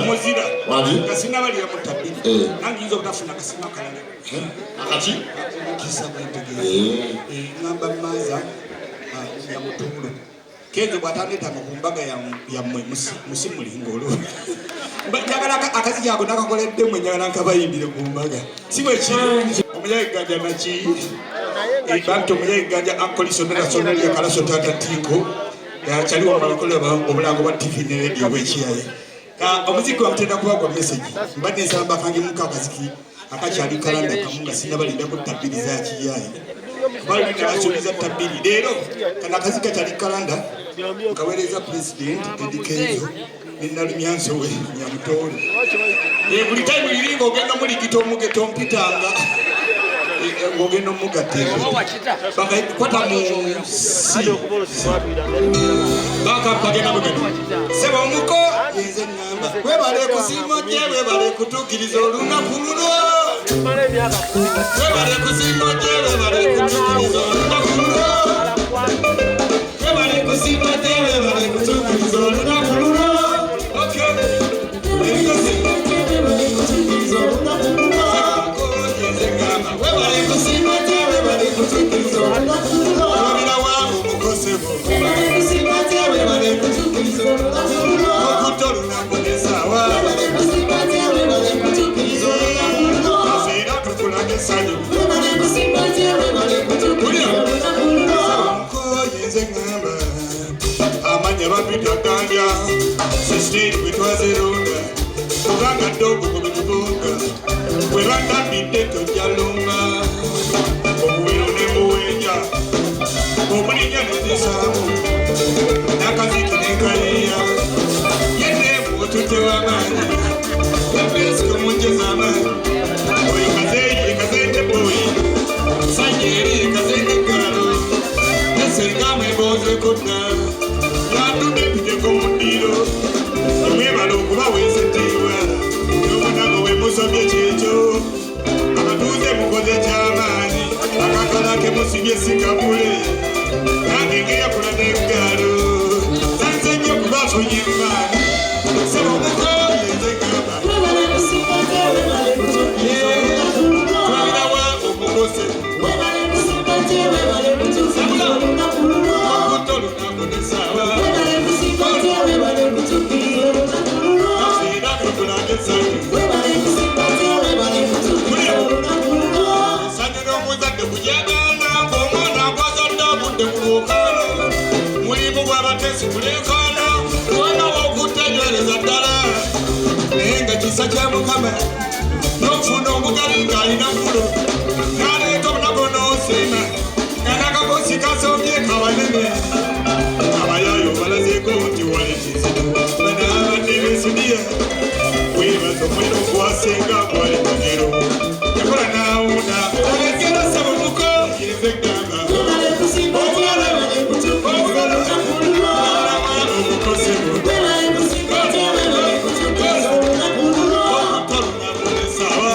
muzira kasina bali ya mutabiri nangi hizo kutafuna kasina kalala akati kisa mwentegeze ngamba maza ya mutulo kenzo bwataneta mukumbaga ya musimuli ngolo njagala akazi yako nakakoledde mwe njagala nkabayimbire kumbaga siwe kiri omuyaganja naki bantu omuyaganja ankolisonera sonali ya kalaso tata tiko chaliwo malakola obulango bwa TV ne radio bwekiyaye omuziki wamutenda kuba kwa message mbadde nsamba kange muka akaziki akakyali kalanda kamunga sinabalinda ku tabiri za kiyaye bali nasubiza tabiri lero kana kazika kyali kalanda kawereza president Edikenzo ninalumyanso we nyamutoro buli time liringo ogenda muli kitomuge tompitanga ngogeno mugatero baka kwata mu baka pagena mugati sebo muko yenze nyamba webale kusimo je webale kutukiriza olunaku luno webale kusimo je webale kutukiriza olunaku luno webale kusimo je webale kutukiriza olunaku luno okay amanya bapita kanja sisteri kwetwazerunda kubanga dogo kubitugonga kwebandambidde tojalunga obuwero ne muwenja omulinya nezisamu nakaziki nenkaliya yenemu otutewamaanyi yapesiko munjeza amaanyi oyo kazende boyi sanjeri kazende galo esengamu ebozekonna yatudepiteko mundiro omwebala okuba weesetebwa nomunago wemusobye kyekyo abatuuze mukoze kyamaanyi akakalake musibye sikabule nange ngeyakula neggalo sanze nnyo kubafunye emmaani sebomuko yenzegamba twalirawa omukose okutolunaku nesawa sanira omuzadde kujagana ng'omwana gwazadde abudde mu lwokaano mulimu bw'abatesi kulekaana mwana w'okutejwereza ddala naye nga kisa kya mukama n'okufuna omugali ng'alina mulo n'aleeta omunago n'osiima nga nakakosi kasombye kabanene abayaayo balazeeko nti wali kizibu banaabadde beesibiya webaza omweno ogwasenga gwali magero yakola naawuna olekera saba muko yezegamba okutolunakunesawa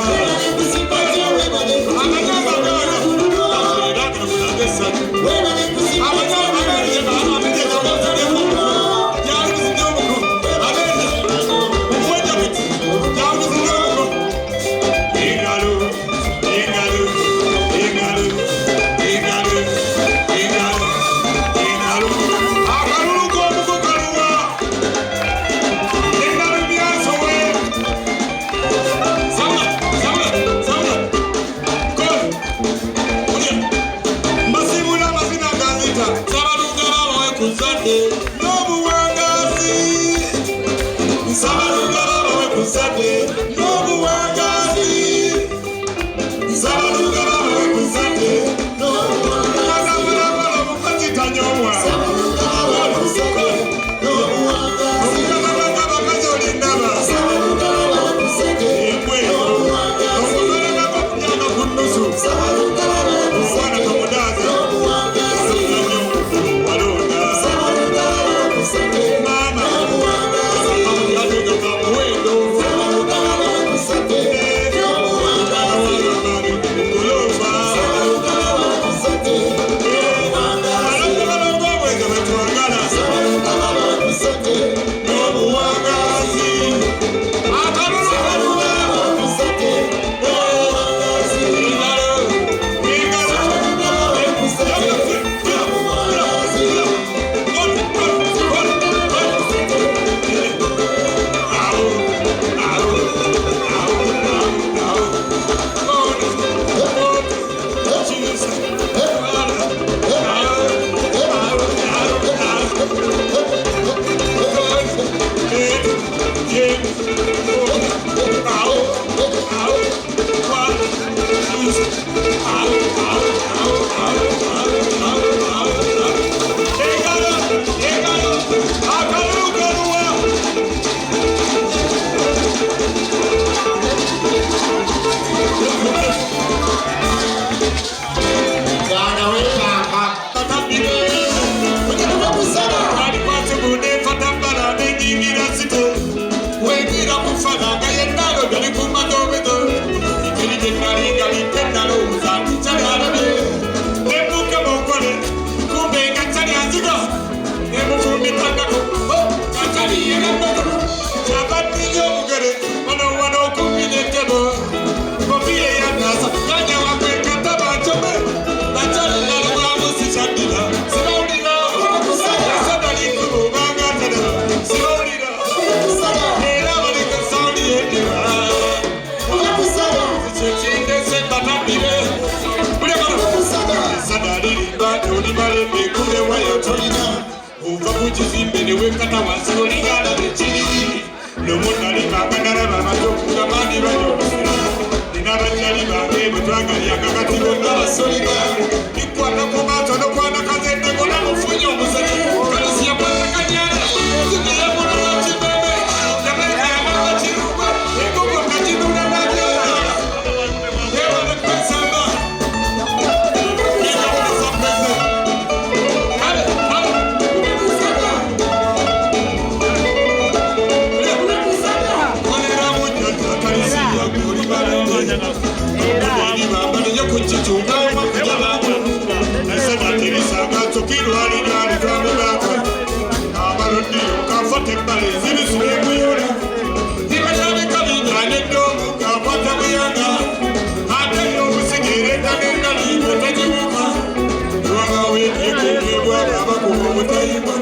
faranga yendalo dali kumadobedo ikirije nalinga litendalo uzati cyarabe nebuke mokole kumbe gatari azigo nebufundi tagako gatari yerabedo chabati yomugere wano kumbine tebo kopile ya nasa kanya wakwe kataba chobe batali nalo amusi chandila sibaudila sadali kubanga tada sibaudila era bali kasali edira chinde se batabile bule bana sadali bato ni bale bekule wayo tolina uva kujizimbe ne wekata wasoli gala de chini no munali bakagara babajokuga mani bayo ninabajali babe butwanga yakakati bonna basolida ikwata kumato no kwana kazende kona mufunyo musani kalisi ya kwata kanyara zikiya mwana chibebe yabeka ya mwana chirugwa ekuko kachiduna naja yewa ne kwesamba yewa ne sapese hale kwanera mujata kalisi ya kuri balende Wani mabani ya kuchichunga makujala Nasa natirisa gatsukiro harinari kame bako Amaroni ukafate mbale zini suye kuyori Nikashame kabinda nendomu kapata kuyanga Hata yo usigire kanenda libe tajiwuma Yuanga wete kumbwa baba kumutaiba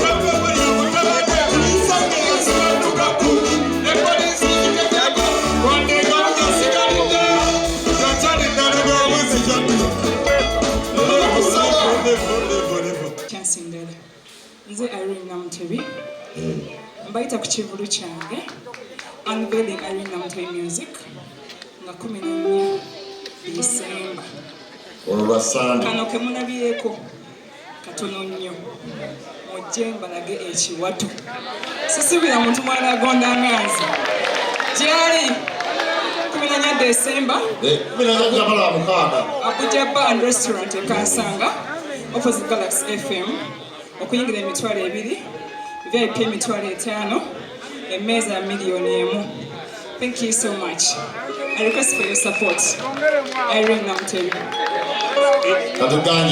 Kape waya mutawaje kulisange ya sabatu kaku Nekoni sisi kefyako Wande kamuja sikarinde Chansindala nze Irene Namutebi mbayita ku kivulu kyange unveiling Irene Namutebi music nga 14 December olwasande kano ke munabyeko katono nnyo mujje mbalage ekiwato sisibira muntu mwana agonda nganzi gyali 14 December Abuja Bar and Restaurant Kansanga opposite Galaxy FM okuyingira emitwalo 2 VIP emitwalo 5 emmeeza $1,000,000. Thank you so much. I request for your support. Irene Namutebi.